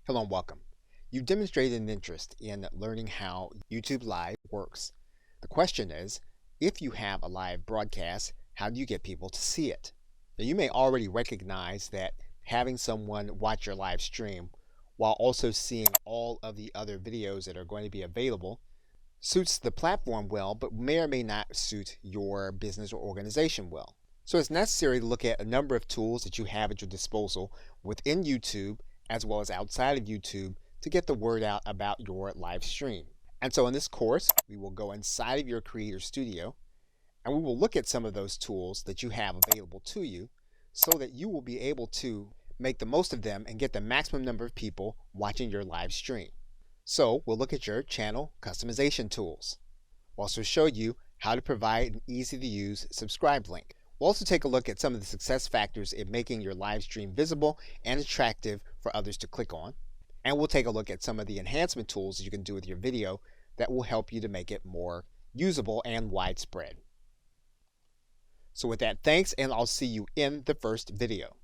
Hello and welcome. You've demonstrated an interest in learning how YouTube Live works. The question is, if you have a live broadcast, how do you get people to see it? Now, you may already recognize that having someone watch your live stream while also seeing all of the other videos that are going to be available suits the platform well, but may or may not suit your business or organization well. So it's necessary to look at a number of tools that you have at your disposal within YouTube as well as outside of YouTube to get the word out about your live stream. And so in this course, we will go inside of your Creator Studio and we will look at some of those tools that you have available to you so that you will be able to make the most of them and get the maximum number of people watching your live stream. So we'll look at your channel customization tools. We'll also show you how to provide an easy to use subscribe link. We'll also take a look at some of the success factors in making your live stream visible and attractive for others to click on. And we'll take a look at some of the enhancement tools that you can do with your video that will help you to make it more usable and widespread. So with that, thanks, and I'll see you in the first video.